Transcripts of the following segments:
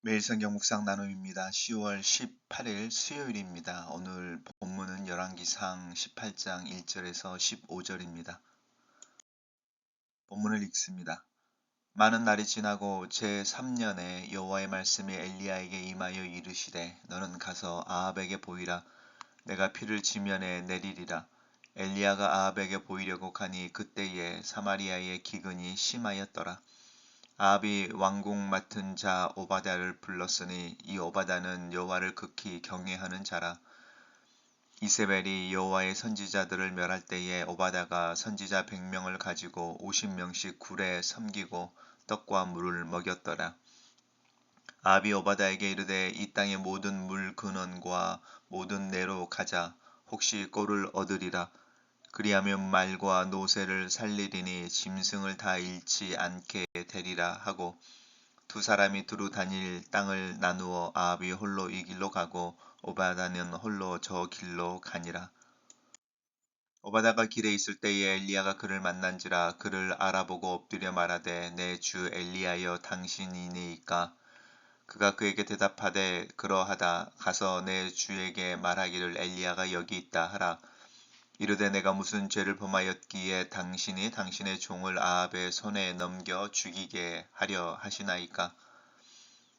매일 성경 묵상 나눔입니다. 10월 18일 수요일입니다. 오늘 본문은 열왕기상 18장 1절에서 15절입니다. 본문을 읽습니다. 많은 날이 지나고 제3년에 여호와의 말씀이 엘리야에게 임하여 이르시되 너는 가서 아합에게 보이라. 내가 피를 지면에 내리리라. 엘리야가 아합에게 보이려고 가니 그때에 사마리아의 기근이 심하였더라. 아합이 왕궁 맡은 자 오바댜를 불렀으니 이 오바댜는 여호와를 극히 경외하는 자라. 이세벨이 여호와의 선지자들을 멸할 때에 오바댜가 선지자 100명을 가지고 50명씩 굴에 섬기고 떡과 물을 먹였더라. 아합이 오바댜에게 이르되 이 땅의 모든 물 근원과 모든 내로 가자. 혹시 꼴을 얻으리라. 그리하면 말과 노새를 살리리니 짐승을 다 잃지 않게 되리라 하고 두 사람이 두루 다닐 땅을 나누어 아합이 홀로 이 길로 가고 오바다는 홀로 저 길로 가니라. 오바다가 길에 있을 때에 엘리야가 그를 만난지라. 그를 알아보고 엎드려 말하되 내 주 엘리야여 당신이니이까. 그가 그에게 대답하되 그러하다. 가서 내 주에게 말하기를 엘리야가 여기 있다 하라. 이르되 내가 무슨 죄를 범하였기에 당신이 당신의 종을 아합의 손에 넘겨 죽이게 하려 하시나이까.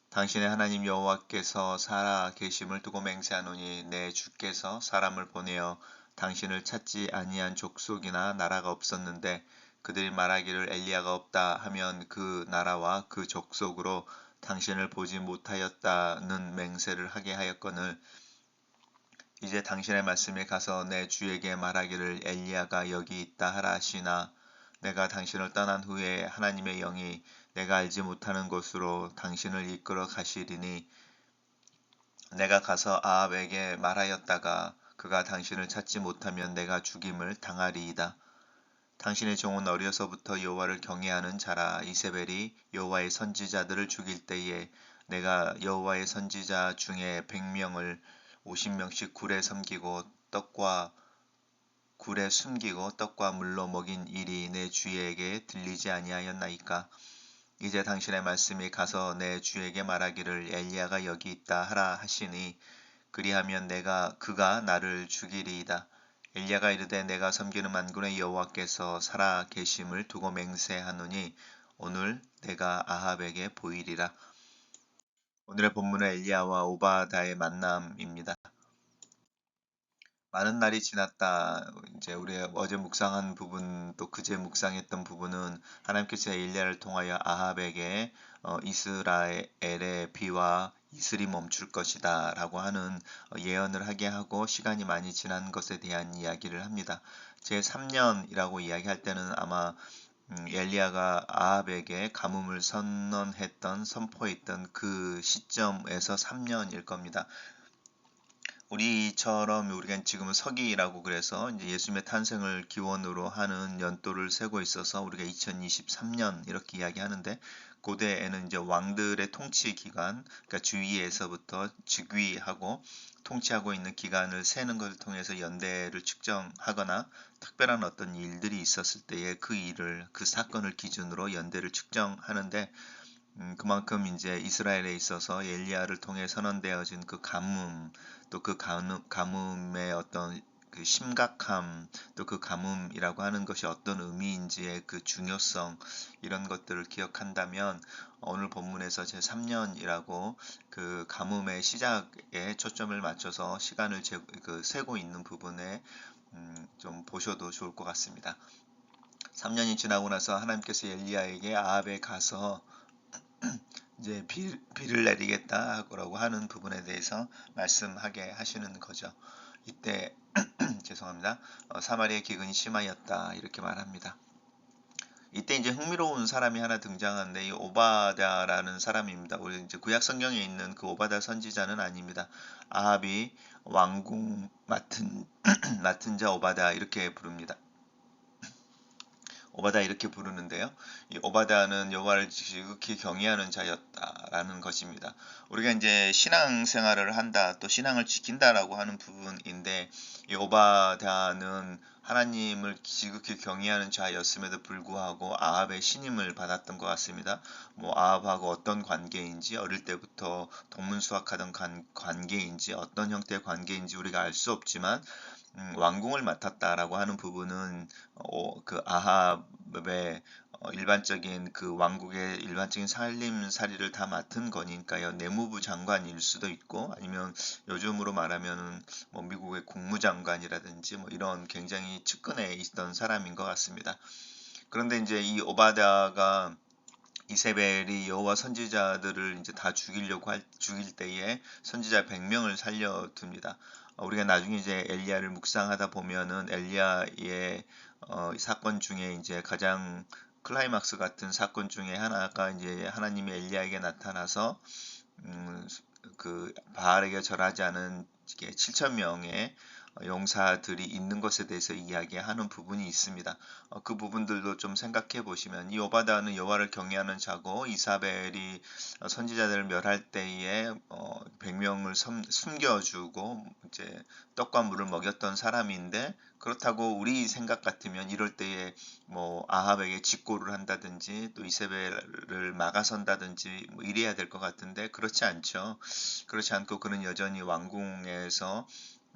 당신의 하나님 여호와께서 살아 계심을 두고 맹세하노니 내 주께서 사람을 보내어 당신을 찾지 아니한 족속이나 나라가 없었는데 그들이 말하기를 엘리야가 없다 하면 그 나라와 그 족속으로 당신을 보지 못하였다는 맹세를 하게 하였거늘 이제 당신의 말씀에 가서 내 주에게 말하기를 엘리야가 여기 있다 하라 하시나 내가 당신을 떠난 후에 하나님의 영이 내가 알지 못하는 곳으로 당신을 이끌어 가시리니 내가 가서 아합에게 말하였다가 그가 당신을 찾지 못하면 내가 죽임을 당하리이다. 당신의 종은 어려서부터 여호와를 경외하는 자라. 이세벨이 여호와의 선지자들을 죽일 때에 내가 여호와의 선지자 중에 100명을 50명씩 굴에 숨기고 떡과 물로 먹인 일이 내 주에게 들리지 아니하였나이까. 이제 당신의 말씀이 가서 내 주에게 말하기를 엘리야가 여기 있다 하라 하시니 그리하면 그가 나를 죽이리이다. 엘리야가 이르되 내가 섬기는 만군의 여호와께서 살아 계심을 두고 맹세하노니 오늘 내가 아합에게 보이리라. 오늘의 본문은 엘리야와 오바다의 만남입니다. 많은 날이 지났다. 이제 우리 어제 묵상한 부분 또 그제 묵상했던 부분은 하나님께서 엘리야를 통하여 아합에게 이스라엘의 비와 이슬이 멈출 것이다 라고 하는 예언을 하게 하고 시간이 많이 지난 것에 대한 이야기를 합니다. 제3년이라고 이야기할 때는 아마 엘리야가 아합에게 가뭄을 선포했던 그 시점에서 3년일 겁니다. 우리처럼 우리가 지금은 서기라고 그래서 이제 예수님의 탄생을 기원으로 하는 연도를 세고 있어서 우리가 2023년 이렇게 이야기하는데 고대에는 이제 왕들의 통치 기간, 그러니까 주위에서부터 즉위하고 통치하고 있는 기간을 세는 것을 통해서 연대를 측정하거나 특별한 어떤 일들이 있었을 때에 그 사건을 기준으로 연대를 측정하는데 그만큼 이제 이스라엘에 있어서 엘리야를 통해 선언되어진 그 가뭄, 또 그 가뭄의 어떤 그 심각함, 또 그 가뭄이라고 하는 것이 어떤 의미인지의 그 중요성, 이런 것들을 기억한다면 오늘 본문에서 제3년이라고 그 가뭄의 시작에 초점을 맞춰서 시간을 세고 있는 부분에 좀 보셔도 좋을 것 같습니다. 3년이 지나고 나서 하나님께서 엘리야에게 아합에 가서 이제 비를 내리겠다라고 하는 부분에 대해서 말씀하게 하시는 거죠. 이때 죄송합니다. 사마리아 기근이 심하였다 이렇게 말합니다. 이때 이제 흥미로운 사람이 하나 등장하는데 이 오바댜라는 사람입니다. 우리 이제 구약 성경에 있는 그 오바댜 선지자는 아닙니다. 아합이 왕궁 맡은 자 오바댜 이렇게 부릅니다. 오바다 이렇게 부르는데요. 이 오바다는 여호와를 지극히 경외하는 자였다라는 것입니다. 우리가 이제 신앙생활을 한다, 또 신앙을 지킨다라고 하는 부분인데 이 오바다는 하나님을 지극히 경외하는 자였음에도 불구하고 아합의 신임을 받았던 것 같습니다. 뭐 아합하고 어떤 관계인지 어릴 때부터 동문수학하던 관계인지 어떤 형태의 관계인지 우리가 알 수 없지만 왕궁을 맡았다라고 하는 부분은 그 아합의 일반적인 그 왕국의 일반적인 살림살이를 다 맡은 거니까요. 내무부 장관일 수도 있고 아니면 요즘으로 말하면 뭐 미국의 국무장관이라든지 뭐 이런 굉장히 측근에 있던 사람인 것 같습니다. 그런데 이제 이 오바댜가 이세벨이 여호와 선지자들을 이제 다 죽일 때에 선지자 100명을 살려둡니다. 우리가 나중에 이제 엘리야를 묵상하다 보면은 엘리야의 사건 중에 이제 가장 클라이막스 같은 사건 중에 하나가 이제 하나님이 엘리야에게 나타나서 그 바알에게 절하지 않은 7천 명의 용사들이 있는 것에 대해서 이야기하는 부분이 있습니다. 그 부분들도 좀 생각해 보시면 이 오바다는 여호와를 경외하는 자고 이사벨이 선지자들을 멸할 때에 100명을 숨겨주고 이제 떡과 물을 먹였던 사람인데 그렇다고 우리 생각 같으면 이럴 때에 뭐 아합에게 직고를 한다든지 또 이세벨을 막아선다든지 뭐 이래야 될 것 같은데 그렇지 않죠. 그렇지 않고 그는 여전히 왕궁에서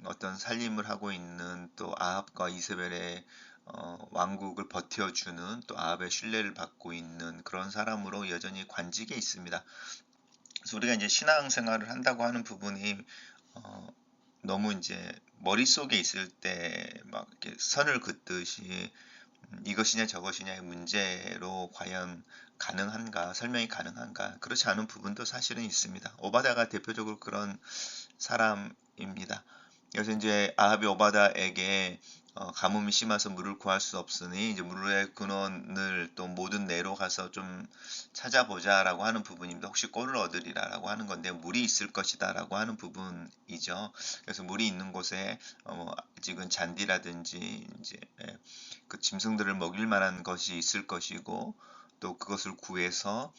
어떤 살림을 하고 있는 또 아합과 이세벨의 왕국을 버텨주는 또 아합의 신뢰를 받고 있는 그런 사람으로 여전히 관직에 있습니다. 그래서 우리가 이제 신앙생활을 한다고 하는 부분이 어, 너무 이제 머릿속에 있을 때 막 이렇게 선을 긋듯이 이것이냐 저것이냐의 문제로 과연 가능한가, 설명이 가능한가, 그렇지 않은 부분도 사실은 있습니다. 오바다가 대표적으로 그런 사람입니다. 그래서 이제 아합이 오바다에게 가뭄이 심해서 물을 구할 수 없으니 이제 물의 근원을 또 모든 내로 가서 좀 찾아보자라고 하는 부분입니다. 혹시 꼴을 얻으리라라고 하는 건데 물이 있을 것이다라고 하는 부분이죠. 그래서 물이 있는 곳에 아직은 잔디라든지 이제 그 짐승들을 먹일 만한 것이 있을 것이고 또 그것을 구해서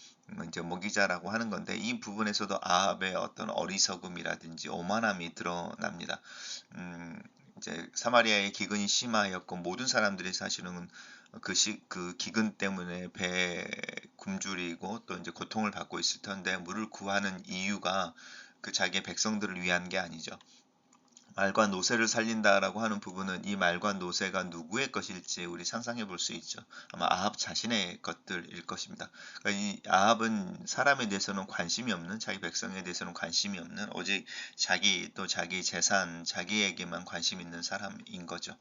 이제 먹이자라고 하는 건데 이 부분에서도 아합의 어떤 어리석음이라든지 오만함이 드러납니다. 이제 사마리아의 기근이 심하였고 모든 사람들이 사실은 그 기근 때문에 배에 굶주리고 또 이제 고통을 받고 있을 텐데 물을 구하는 이유가 그 자기의 백성들을 위한 게 아니죠. 말과 노새를 살린다라고 하는 부분은 이 말과 노새가 누구의 것일지 우리 상상해 볼 수 있죠. 아마 아합 자신의 것들일 것입니다. 그러니까 이 아합은 사람에 대해서는 관심이 없는, 자기 백성에 대해서는 관심이 없는, 오직 자기 또 자기 재산, 자기에게만 관심 있는 사람인 거죠.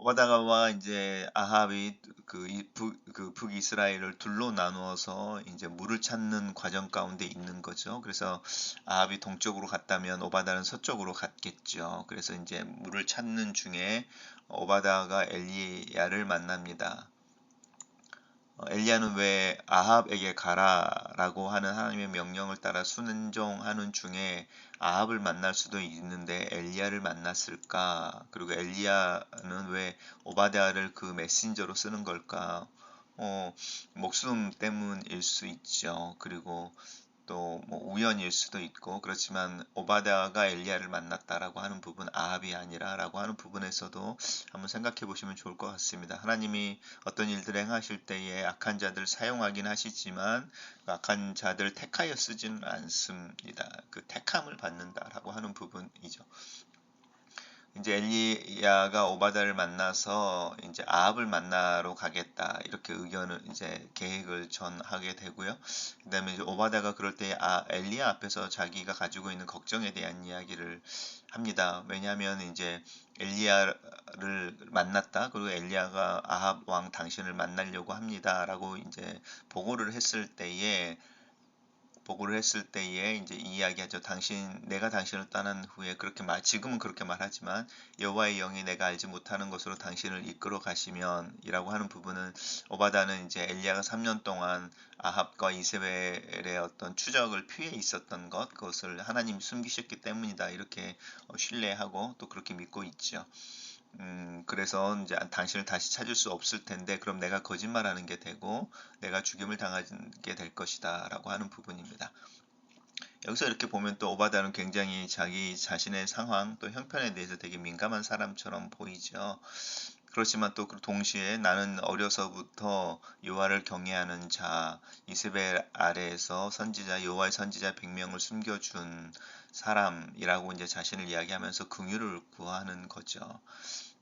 오바다가와 이제 아합이 그 북이스라엘을 둘로 나누어서 이제 물을 찾는 과정 가운데 있는 거죠. 그래서 아합이 동쪽으로 갔다면 오바다는 서쪽으로 갔겠죠. 그래서 이제 물을 찾는 중에 오바다가 엘리야를 만납니다. 엘리야는 왜 아합에게 가라라고 하는 하나님의 명령을 따라 순종하는 중에 아합을 만날 수도 있는데 엘리야를 만났을까? 그리고 엘리야는 왜 오바댜를 그 메신저로 쓰는 걸까? 어, 목숨 때문일 수 있죠. 그리고 또 뭐 우연일 수도 있고 그렇지만 오바댜가 엘리야를 만났다라고 하는 부분 아합이 아니라라고 하는 부분에서도 한번 생각해 보시면 좋을 것 같습니다. 하나님이 어떤 일들을 행하실 때에 악한 자들 사용하긴 하시지만 그 악한 자들 택하여 쓰지는 않습니다. 그 택함을 받는다라고 하는 부분이죠. 이제 엘리야가 오바댜를 만나서 이제 아합을 만나러 가겠다 이렇게 의견을 이제 계획을 전하게 되고요. 그다음에 이제 오바댜가 그럴 때 엘리야 앞에서 자기가 가지고 있는 걱정에 대한 이야기를 합니다. 왜냐하면 이제 엘리야를 만났다 그리고 엘리야가 아합 왕 당신을 만나려고 합니다라고 이제 보고를 했을 때에 이제 이야기하죠. 내가 당신을 떠난 후에 지금은 그렇게 말하지만 여호와의 영이 내가 알지 못하는 것으로 당신을 이끌어 가시면이라고 하는 부분은 오바다는 이제 엘리야가 3년 동안 아합과 이세벨의 어떤 추적을 피해 있었던 그것을 하나님이 숨기셨기 때문이다. 이렇게 신뢰하고 또 그렇게 믿고 있죠. 그래서 이제 당신을 다시 찾을 수 없을 텐데 그럼 내가 거짓말하는 게 되고 내가 죽임을 당하게 될 것이다라고 하는 부분입니다. 여기서 이렇게 보면 또 오바다는 굉장히 자기 자신의 상황 또 형편에 대해서 되게 민감한 사람처럼 보이죠. 그렇지만 또 동시에 나는 어려서부터 여호와를 경외하는 자, 이세벨 아래에서 선지자 여호와의 선지자 100명을 숨겨준 사람이라고 이제 자신을 이야기하면서 긍휼을 구하는 거죠.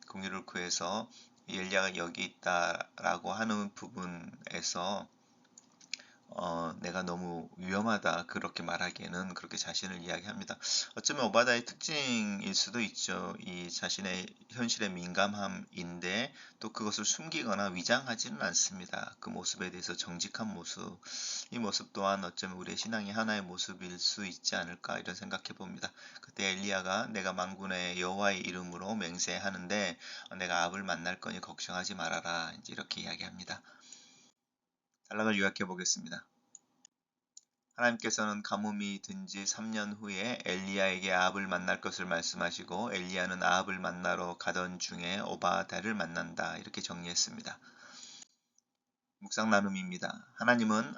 긍휼을 구해서 엘리야가 여기 있다라고 하는 부분에서 내가 너무 위험하다 그렇게 말하기에는 그렇게 자신을 이야기합니다. 어쩌면 오바다의 특징일 수도 있죠. 이 자신의 현실의 민감함인데 또 그것을 숨기거나 위장하지는 않습니다. 그 모습에 대해서 정직한 모습, 이 모습 또한 어쩌면 우리의 신앙의 하나의 모습일 수 있지 않을까 이런 생각해 봅니다. 그때 엘리야가 내가 만군의 여호와의 이름으로 맹세하는데 내가 아합을 만날 거니 걱정하지 말아라 이제 이렇게 이야기합니다. 단락을 요약해 보겠습니다. 하나님께서는 가뭄이 든 지 3년 후에 엘리야에게 아합을 만날 것을 말씀하시고 엘리야는 아합을 만나러 가던 중에 오바다를 만난다. 이렇게 정리했습니다. 묵상 나눔입니다. 하나님은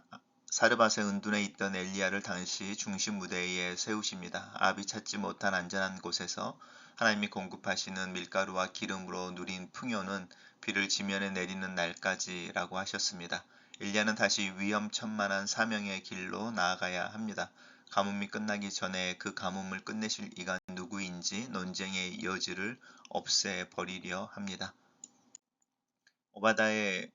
사르밧의 은둔에 있던 엘리야를 당시 중심 무대에 세우십니다. 아합이 찾지 못한 안전한 곳에서 하나님이 공급하시는 밀가루와 기름으로 누린 풍요는 비를 지면에 내리는 날까지라고 하셨습니다. 엘리야는 다시 위험천만한 사명의 길로 나아가야 합니다. 가뭄이 끝나기 전에 그 가뭄을 끝내실 이가 누구인지 논쟁의 여지를 없애버리려 합니다.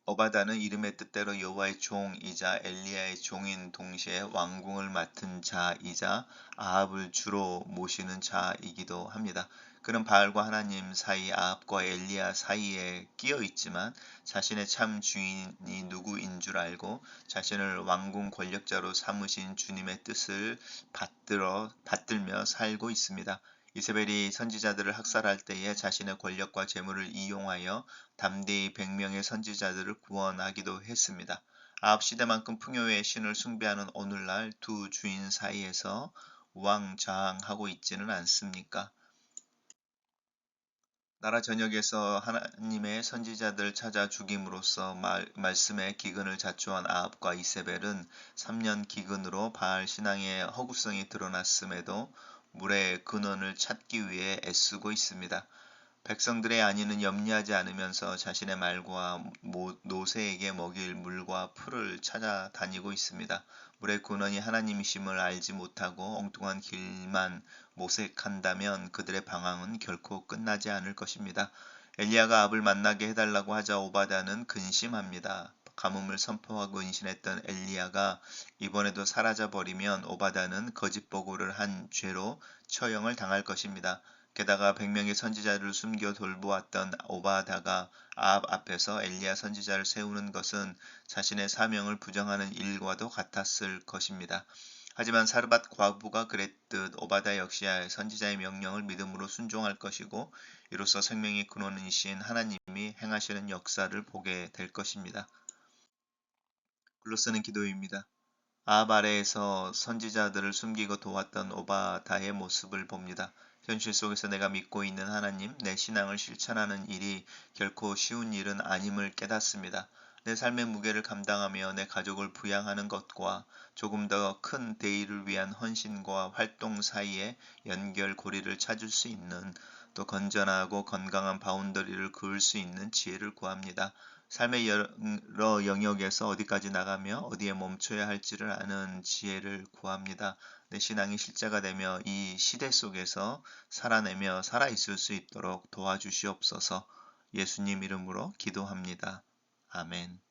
오바다는 이름의 뜻대로 여호와의 종이자 엘리야의 종인 동시에 왕궁을 맡은 자이자 아합을 주로 모시는 자이기도 합니다. 그는 바알과 하나님 사이 아합과 엘리야 사이에 끼어 있지만 자신의 참 주인이 누구인 줄 알고 자신을 왕궁 권력자로 삼으신 주님의 뜻을 받들며 살고 있습니다. 이세벨이 선지자들을 학살할 때에 자신의 권력과 재물을 이용하여 담대히 100명의 선지자들을 구원하기도 했습니다. 아합 시대만큼 풍요의 신을 숭배하는 오늘날 두 주인 사이에서 우왕좌왕하고 있지는 않습니까? 나라 전역에서 하나님의 선지자들 찾아 죽임으로써 말씀의 기근을 자초한 아합과 이세벨은 3년 기근으로 바알 신앙의 허구성이 드러났음에도 물의 근원을 찾기 위해 애쓰고 있습니다. 백성들의 안위는 염려하지 않으면서 자신의 말과 노새에게 먹일 물과 풀을 찾아다니고 있습니다. 물의 근원이 하나님이심을 알지 못하고 엉뚱한 길만 모색한다면 그들의 방황은 결코 끝나지 않을 것입니다. 엘리야가 아합을 만나게 해달라고 하자 오바다는 근심합니다. 가뭄을 선포하고 은신했던 엘리야가 이번에도 사라져버리면 오바다는 거짓 보고를 한 죄로 처형을 당할 것입니다. 게다가 100명의 선지자를 숨겨 돌보았던 오바다가 아합 앞에서 엘리야 선지자를 세우는 것은 자신의 사명을 부정하는 일과도 같았을 것입니다. 하지만 사르밧 과부가 그랬듯 오바다 역시 선지자의 명령을 믿음으로 순종할 것이고 이로써 생명의 근원이신 하나님이 행하시는 역사를 보게 될 것입니다. 글로 쓰는 기도입니다. 아합 아래에서 선지자들을 숨기고 도왔던 오바다의 모습을 봅니다. 현실 속에서 내가 믿고 있는 하나님, 내 신앙을 실천하는 일이 결코 쉬운 일은 아님을 깨닫습니다. 내 삶의 무게를 감당하며 내 가족을 부양하는 것과 조금 더 큰 대의를 위한 헌신과 활동 사이에 연결고리를 찾을 수 있는 또 건전하고 건강한 바운더리를 그을 수 있는 지혜를 구합니다. 삶의 여러 영역에서 어디까지 나가며 어디에 멈춰야 할지를 아는 지혜를 구합니다. 내 신앙이 실제가 되며 이 시대 속에서 살아내며 살아있을 수 있도록 도와주시옵소서. 예수님 이름으로 기도합니다. 아멘.